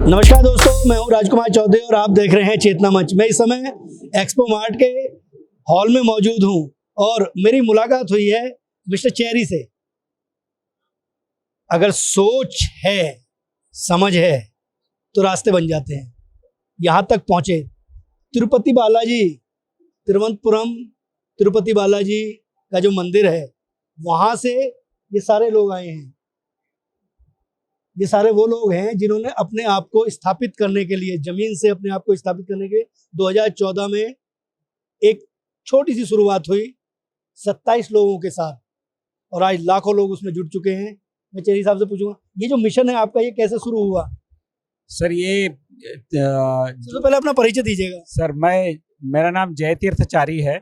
नमस्कार दोस्तों, मैं हूं राजकुमार चौधरी और आप देख रहे हैं चेतना मंच। मैं इस समय एक्सपो मार्ट के हॉल में मौजूद हूं और मेरी मुलाकात हुई है मिस्टर चेरी से। अगर सोच है, समझ है तो रास्ते बन जाते हैं। यहाँ तक पहुंचे तिरुपति बालाजी, तिरुवनंतपुरम तिरुपति बालाजी का जो मंदिर है, वहाँ से ये सारे लोग आए हैं। ये सारे वो लोग हैं जिन्होंने अपने आप को स्थापित करने के लिए, जमीन से अपने आप को स्थापित करने के 2014 में एक छोटी सी शुरुआत हुई 27 लोगों के साथ, और आज लाखों लोग उसमें जुट चुके हैं। मैं चेरी साहब से पूछूंगा, ये जो मिशन है आपका, ये कैसे शुरू हुआ? सर ये सबसे पहले अपना परिचय दीजिएगा। सर मेरा नाम जयतीर्थचारी है।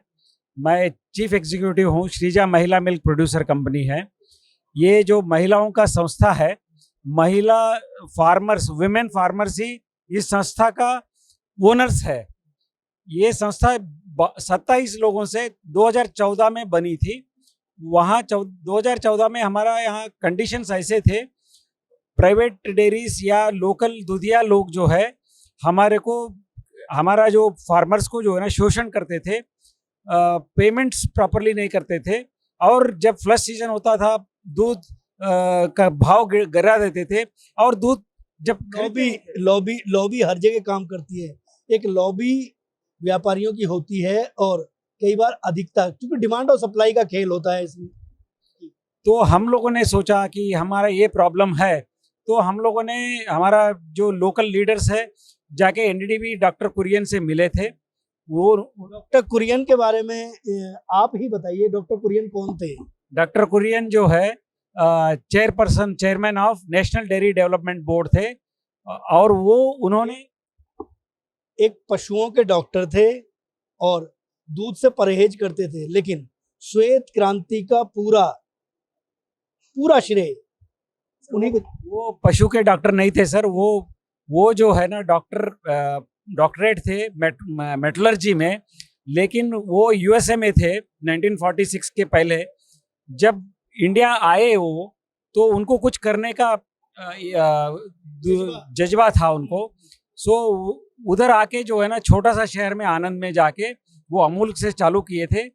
मैं चीफ एग्जीक्यूटिव हूँ। श्रीजा महिला मिल्क प्रोड्यूसर कंपनी है। ये जो महिलाओं का संस्था है, महिला फार्मर्स, विमेन फार्मर्स ही इस संस्था का ओनर्स है। ये संस्था 27 लोगों से 2014 में बनी थी। वहाँ 2014 में हमारा यहाँ कंडीशंस ऐसे थे, प्राइवेट डेयरीज या लोकल दूधिया लोग जो है हमारा जो फार्मर्स को जो है ना शोषण करते थे, पेमेंट्स प्रॉपरली नहीं करते थे, और जब फ्लश सीजन होता था दूध का भाव गिरा देते थे। और दूध जब लॉबी हर जगह काम करती है। एक लॉबी व्यापारियों की होती है और कई बार अधिकता, क्योंकि डिमांड और सप्लाई का खेल होता है इसमें। तो हम लोगों ने सोचा कि हमारा ये प्रॉब्लम है, तो हम लोगों ने, हमारा जो लोकल लीडर्स है, जाके एनडीडीबी डॉक्टर कुरियन से मिले थे। वो डॉक्टर कुरियन के बारे में आप ही बताइए, डॉक्टर कुरियन कौन थे? डॉक्टर कुरियन जो है chairman of national dairy development board थे, और वो उन्होंने एक पशुओं के डॉक्टर थे और दूध से परहेज करते थे, लेकिन श्वेत क्रांति का पूरा श्रेय उन्हीं को। वो पशु के डॉक्टर नहीं थे सर। वो जो है ना डॉक्टरेट थे मेटलर्जी में, लेकिन वो यूएसए में थे 1946 के पहले। जब इंडिया आए वो, तो उनको कुछ करने का जज्बा था उनको। सो उधर आके जो है ना छोटा सा शहर में आनंद में जाके वो अमूल से चालू किए थे।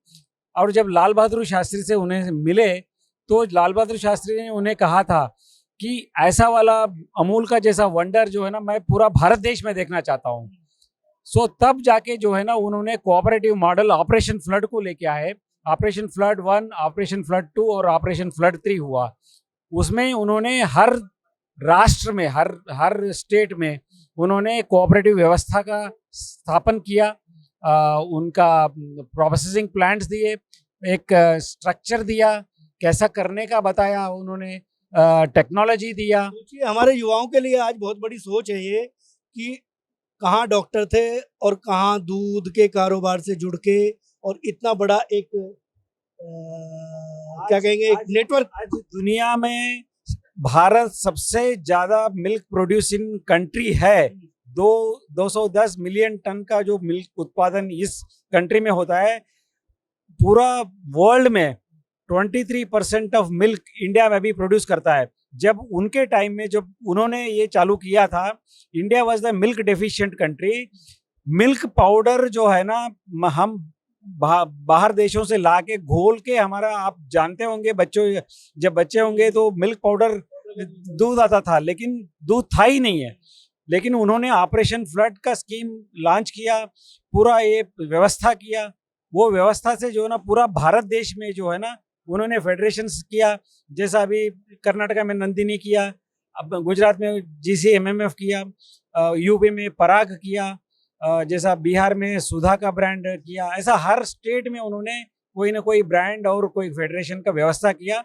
और जब लाल बहादुर शास्त्री से उन्हें मिले, तो लाल बहादुर शास्त्री ने उन्हें कहा था कि ऐसा वाला अमूल का जैसा वंडर जो है ना मैं पूरा भारत देश में देखना चाहता हूँ। सो तब जाके जो है ना उन्होंने कोऑपरेटिव मॉडल ऑपरेशन फ्लड को लेके आए। ऑपरेशन फ्लड 1, ऑपरेशन फ्लड 2 और ऑपरेशन फ्लड 3 हुआ। उसमें उन्होंने हर राष्ट्र में, हर स्टेट में उन्होंने कोऑपरेटिव व्यवस्था का स्थापन किया। उनका प्रोसेसिंग प्लांट्स दिए, एक स्ट्रक्चर दिया, कैसा करने का बताया उन्होंने, टेक्नोलॉजी दिया। हमारे युवाओं के लिए आज बहुत बड़ी सोच है ये कि कहाँ डॉक्टर थे और कहाँ दूध के कारोबार से जुड़ के, और इतना बड़ा एक क्या कहेंगे, एक नेटवर्क। आज दुनिया में भारत सबसे ज्यादा मिल्क प्रोड्यूसिंग कंट्री है। 210 मिलियन टन का जो मिल्क उत्पादन इस कंट्री में होता है। पूरा वर्ल्ड में 23% ऑफ मिल्क इंडिया में भी प्रोड्यूस करता है। जब उनके टाइम में, जब उन्होंने ये चालू किया था, India was the milk deficient country. Milk powder जो है ना हम बाहर देशों से ला के घोल के, हमारा, आप जानते होंगे, जब बच्चे होंगे तो मिल्क पाउडर दूध आता था, लेकिन दूध था ही नहीं है। लेकिन उन्होंने ऑपरेशन फ्लड का स्कीम लॉन्च किया, पूरा ये व्यवस्था किया। वो व्यवस्था से जो है ना पूरा भारत देश में जो है ना उन्होंने फेडरेशन किया। जैसा अभी कर्नाटका में नंदिनी किया, अब गुजरात में GCMMF किया, यूपी में पराग किया, जैसा बिहार में सुधा का ब्रांड किया। ऐसा हर स्टेट में उन्होंने कोई ना कोई ब्रांड और कोई फेडरेशन का व्यवस्था किया।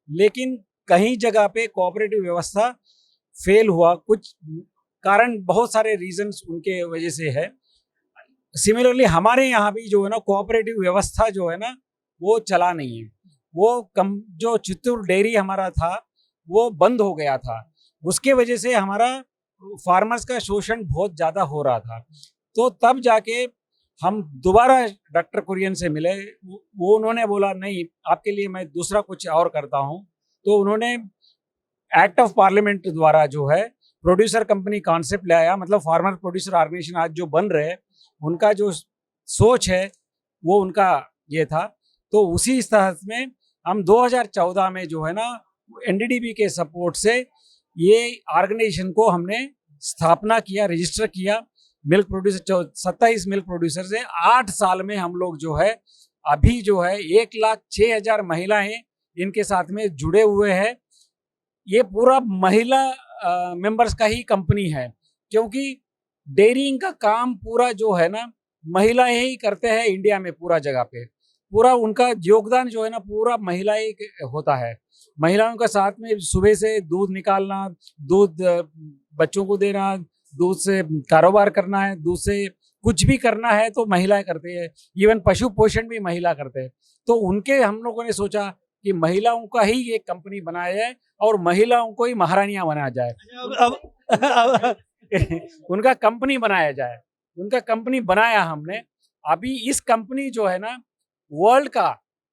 लेकिन कहीं जगह पे कोऑपरेटिव व्यवस्था फेल हुआ। कुछ कारण, बहुत सारे रीजंस उनके वजह से है। सिमिलरली हमारे यहाँ भी जो है ना कोऑपरेटिव व्यवस्था जो है ना वो चला नहीं है। जो चित्तूर डेयरी हमारा था वो बंद हो गया था। उसके वजह से हमारा फार्मर्स का शोषण बहुत ज़्यादा हो रहा था। तो तब जाके हम दोबारा डॉक्टर कुरियन से मिले। वो उन्होंने बोला, नहीं, आपके लिए मैं दूसरा कुछ और करता हूँ। तो उन्होंने एक्ट ऑफ पार्लियामेंट द्वारा जो है प्रोड्यूसर कंपनी कॉन्सेप्ट ले आया, मतलब फार्मर प्रोड्यूसर ऑर्गेनाइजेशन आज जो बन रहे हैं उनका जो सोच है वो उनका ये था। तो उसी तरह में हम 2014 में जो है ना एनडीडीबी के सपोर्ट से ये ऑर्गेनाइजेशन को हमने स्थापना किया, रजिस्टर किया। मिल्क प्रोड्यूसर 27 मिल्क प्रोड्यूसर से 8 साल में हम लोग जो है अभी जो है 1,06,000 महिलाएं इनके साथ में जुड़े हुए हैं। ये पूरा महिला मेंबर्स का ही कंपनी है, क्योंकि डेयरिंग का काम पूरा जो है ना महिलाएं ही करते हैं इंडिया में। पूरा जगह पे पूरा उनका योगदान जो है ना पूरा महिलाएं होता है। महिलाओं के साथ में सुबह से दूध निकालना, दूध बच्चों को देना, दूध से कारोबार करना है, दूध से कुछ भी करना है तो महिलाएं करती है। इवन पशु पोषण भी महिला करते हैं। तो उनके हम लोगों ने सोचा कि महिलाओं का ही एक कंपनी बनाया जाए और महिलाओं को ही महारानियां बनाया जाए। अब उनका कंपनी बनाया जाए। उनका कंपनी बनाया हमने। अभी इस कंपनी जो है ना वर्ल्ड का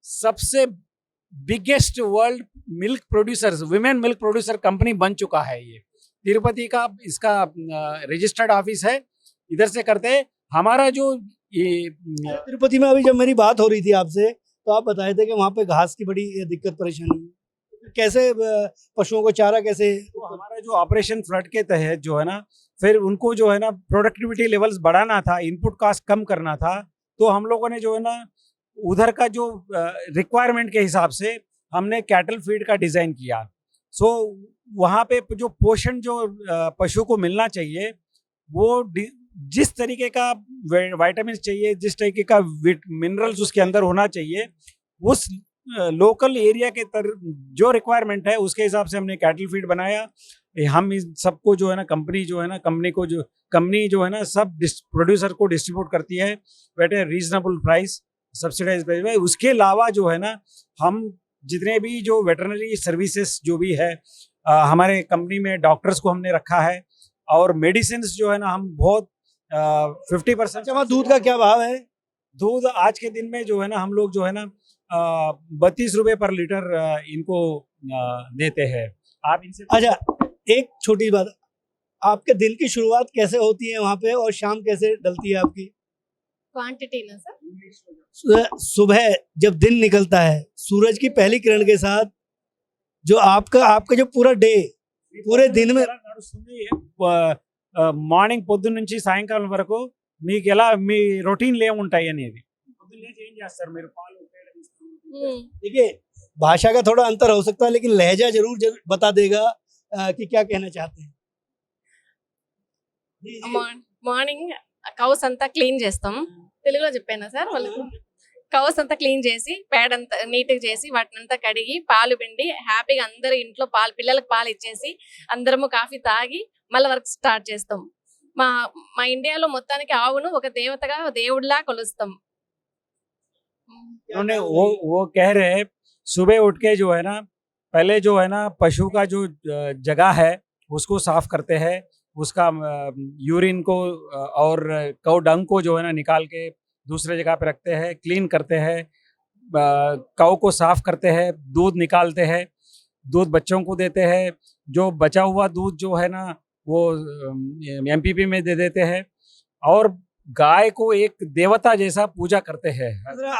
सबसे biggest world milk producers women milk producer company बन चुका है। ये तिरुपति का इसका रजिस्टर्ड ऑफिस है, इधर से करते हैं। हमारा जो ये तिरुपति में अभी जब मेरी बात हो रही थी आपसे तो आप बताए थे कि वहाँ पे घास की बड़ी दिक्कत परेशानी है। कैसे पशुओं को चारा कैसे? तो हमारा जो ऑपरेशन फ्लड के तहत जो है ना फिर उनको जो है ना प्रोडक्टिविटी लेवल्स बढ़ाना था, इनपुट कॉस्ट कम करना था। तो हम लोगों ने जो है ना उधर का जो रिक्वायरमेंट के हिसाब से हमने कैटल फीड का डिज़ाइन किया। सो वहाँ पे जो पोषण जो पशु को मिलना चाहिए वो जिस तरीके का विटामिन चाहिए, जिस तरीके का मिनरल्स उसके अंदर होना चाहिए, उस लोकल एरिया के जो रिक्वायरमेंट है उसके हिसाब से हमने कैटल फीड बनाया। हम इस सबको जो है ना कंपनी जो है ना सब प्रोड्यूसर को डिस्ट्रीब्यूट करती है at a reasonable price, subsidise price में। उसके अलावा जो है ना हम जितने भी जो वेटरनरी सर्विसेज जो भी है हमारे कंपनी में डॉक्टर्स को हमने रखा है और मेडिसिन जो है ना हम बहुत 50%। वहाँ दूध का क्या भाव है? दूध आज के दिन में जो है ना हम लोग जो है ना 32 रुपये पर लीटर इनको देते हैं। आप इनसे अच्छा, एक छोटी बात, आपके दिन की शुरुआत कैसे होती है वहाँ पे और शाम कैसे ढलती है आपकी? क्वांटिटी ना सर, सुबह जब दिन निकलता है सूरज की पहली किरण के साथ जो आपका जो पूरा डे पूरे दिन में మార్నింగ్ పొద్దున్న నుంచి సాయంకాలం వరకు మీకు ఎలా మీ రొటీన్లు ఏముంటాయి అనేది పొద్దున్నే ఏం చేస్తారు మీరు? పాలు देखिए भाषा का थोड़ा अंतर हो सकता है लेकिन लहजा जरूर बता देगा कि क्या कहना चाहते हैं। जी, जी। మార్నింగ్ కౌస్ అంతా క్లీన్ చేస్తాం. తెలుగులో చెప్పానా సార్ వాళ్ళకు? కౌస్ అంతా క్లీన్ చేసి పేడంతా నీట్గా చేసి వాటినంతా కడిగి పాలు పిండి హ్యాపీగా అందరూ ఇంట్లో పాలు పిల్లలకు పాలు ఇచ్చేసి అందరము కాఫీ తాగి మళ్ళీ వర్క్ స్టార్ట్ చేస్తాం. మా మా ఇండియాలో మొత్తానికి ఆవును ఒక దేవతగా దేవుడిలా కొలుస్తాం. उन्होंने वो कह रहे हैं सुबह उठ के जो है ना पहले जो है ना पशु का जो जगह है उसको साफ करते हैं, उसका यूरिन को और कौ डंग को जो है ना निकाल के दूसरे जगह पे रखते हैं, क्लीन करते हैं, काऊ को साफ करते हैं, दूध निकालते हैं, दूध बच्चों को देते हैं। जो बचा हुआ दूध जो है ना वो एमपीपी में दे देते हैं और गाय को एक देवता जैसा पूजा करते हैं।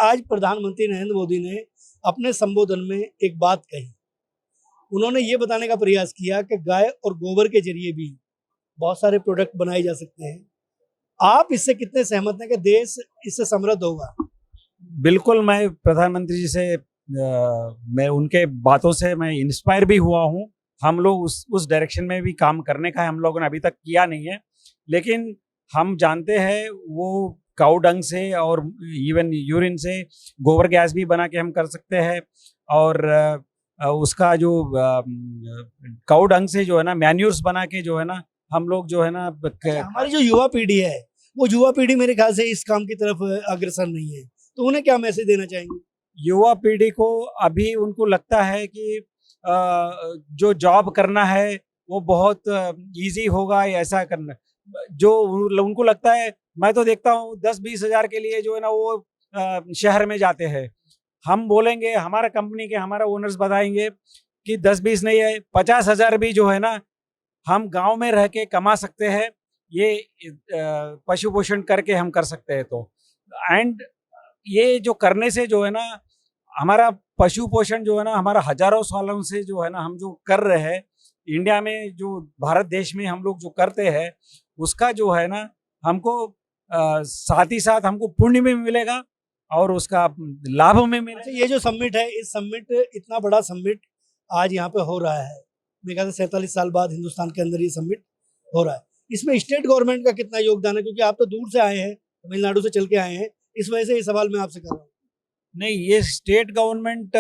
आज प्रधानमंत्री नरेंद्र मोदी ने अपने संबोधन में एक बात कही। उन्होंने ये बताने का प्रयास किया कि गाय और गोबर के जरिए भी बहुत सारे प्रोडक्ट बनाए जा सकते हैं। आप इससे कितने सहमत हैं कि देश इससे समृद्ध होगा? बिल्कुल, मैं प्रधानमंत्री जी से मैं उनके बातों से मैं इंस्पायर भी हुआ हूँ। हम लोग उस डायरेक्शन में भी काम करने का हम लोगों ने अभी तक किया नहीं है, लेकिन हम जानते हैं वो काऊ डंग से और इवन यूरिन से गोबर गैस भी बना के हम कर सकते हैं और उसका जो काऊ डंग से जो है ना मैन्यूर्स बना के जो है ना हम लोग जो है ना हमारी जो युवा पीढ़ी है वो युवा पीढ़ी मेरे ख्याल से इस काम की तरफ अग्रसर नहीं है, तो उन्हें क्या मैसेज देना चाहेंगे? युवा पीढ़ी को अभी उनको लगता है कि जो जॉब करना है वो बहुत इजी होगा या ऐसा करना, जो उनको लगता है। मैं तो देखता हूँ 10-20 हज़ार के लिए जो है ना वो शहर में जाते हैं। हम बोलेंगे, हमारा कंपनी के हमारा ओनर्स बताएंगे कि 10-20 नहीं है 50,000 भी जो है ना हम गांव में रह के कमा सकते हैं, ये पशु पोषण करके हम कर सकते हैं। तो एंड ये जो करने से जो है ना, हमारा पशु पोषण जो है ना, हमारा हजारों सालों से जो है ना, हम जो कर रहे हैं इंडिया में, जो भारत देश में हम लोग जो करते हैं, उसका जो है ना हमको साथ ही साथ हमको पुण्य में मिलेगा और उसका लाभ में मिलेगा। अच्छा, ये जो समिट है, इस समिट, इतना बड़ा समिट आज यहाँ पे हो रहा है, मेरे ख्याल से 47 साल बाद हिंदुस्तान के अंदर ये समिट हो रहा है। इसमें स्टेट गवर्नमेंट का कितना योगदान है, क्योंकि आप तो दूर से आए हैं, तमिलनाडु से चल के आए हैं, इस वजह से ये सवाल मैं आपसे कर रहा हूँ। नहीं, ये स्टेट गवर्नमेंट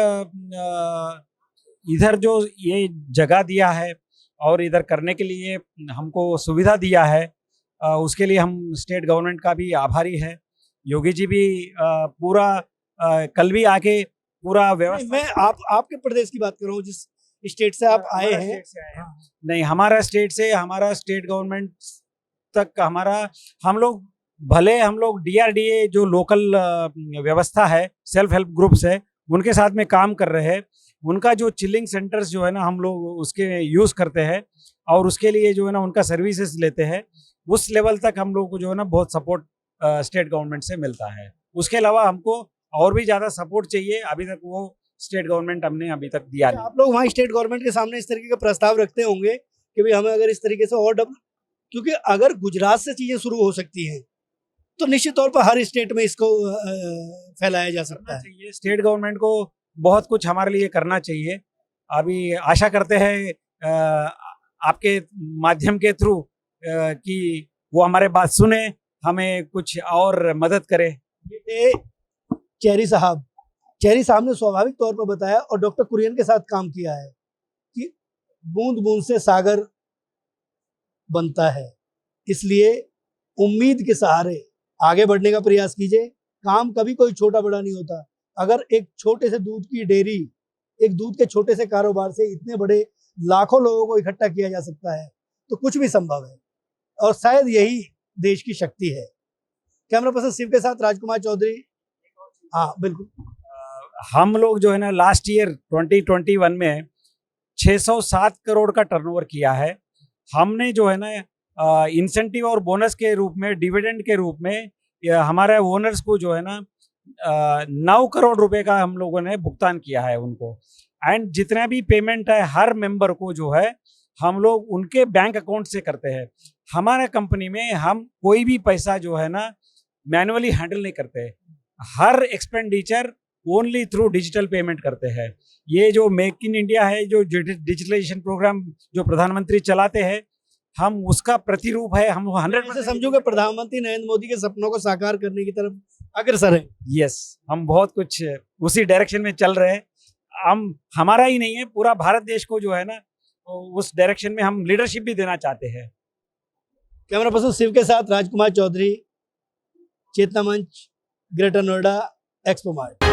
इधर जो ये जगह दिया है और इधर करने के लिए हमको सुविधा दिया है, उसके लिए हम स्टेट गवर्नमेंट का भी आभारी है। योगी जी भी पूरा कल भी आके पूरा व्यवस्था। मैं आपके प्रदेश की बात कर रहा हूँ, जिस स्टेट से आप आए हैं। नहीं, हमारा स्टेट गवर्नमेंट तक हमारा, हम लोग डीआरडीए जो लोकल व्यवस्था है, सेल्फ हेल्प ग्रुप्स है, उनके साथ में काम कर रहे हैं। उनका जो चिलिंग सेंटर्स जो है ना, हम लोग उसके यूज़ करते हैं और उसके लिए जो है ना उनका सर्विसेज लेते हैं। उस लेवल तक हम लोग को जो है ना बहुत सपोर्ट स्टेट गवर्नमेंट से मिलता है। उसके अलावा हमको और भी ज़्यादा सपोर्ट चाहिए, अभी तक वो स्टेट गवर्नमेंट हमने अभी तक दिया नहीं। आप लोग वहाँ स्टेट गवर्नमेंट के सामने इस तरीके का प्रस्ताव रखते होंगे कि भाई हमें अगर इस तरीके से और क्योंकि अगर गुजरात से चीजें शुरू हो सकती हैं तो निश्चित तौर पर हर स्टेट में इसको फैलाया जा सकता है। चाहिए स्टेट गवर्नमेंट को बहुत कुछ हमारे लिए करना चाहिए। अभी आशा करते हैं आपके माध्यम के थ्रू कि वो हमारे बात सुने, हमें कुछ और मदद करे। ये चेरी साहब ने स्वाभाविक तौर पर बताया और डॉक्टर कुरियन के साथ काम किया है कि बूंद बूंद से सागर बनता है, इसलिए उम्मीद के सहारे आगे बढ़ने का प्रयास कीजिए। काम कभी कोई छोटा बड़ा नहीं होता। अगर एक छोटे से दूध की डेयरी, एक दूध के छोटे से कारोबार से इतने बड़े लाखों लोगों को इकट्ठा किया जा सकता है तो कुछ भी संभव है, और शायद यही देश की शक्ति है। कैमरा पर्सन शिव के साथ राजकुमार चौधरी। हाँ बिल्कुल। हम लोग जो है ना लास्ट ईयर 2021 में 607 करोड़ का टर्नओवर किया है। हमने जो है ना इंसेंटिव और बोनस के रूप में, डिविडेंड के रूप में हमारे ओनर्स को जो है ना 9 करोड़ रुपए का हम लोगों ने भुगतान किया है उनको। एंड जितना भी पेमेंट है हर मेंबर को जो है हम लोग उनके बैंक अकाउंट से करते हैं। हमारे कंपनी में हम कोई भी पैसा जो है ना मैनुअली हैंडल नहीं करते, हर expenditure only through digital payment करते हैं। ये जो मेक इन इंडिया है, जो डिजिटलाइजेशन प्रोग्राम जो प्रधानमंत्री चलाते हैं, हम उसका प्रतिरूप है। हम 100% समझो कि प्रधानमंत्री नरेंद्र मोदी के सपनों को साकार करने की तरफ अग्रसर है। यस, हम बहुत कुछ उसी डायरेक्शन में चल रहे हैं। हम हमारा ही नहीं है, पूरा भारत देश को जो है ना उस डायरेक्शन में हम लीडरशिप भी देना चाहते हैं। कैमरा पर्सन शिव के साथ राजकुमार चौधरी, चेतना मंच, ग्रेटर नोएडा, एक्सपो मार्ट।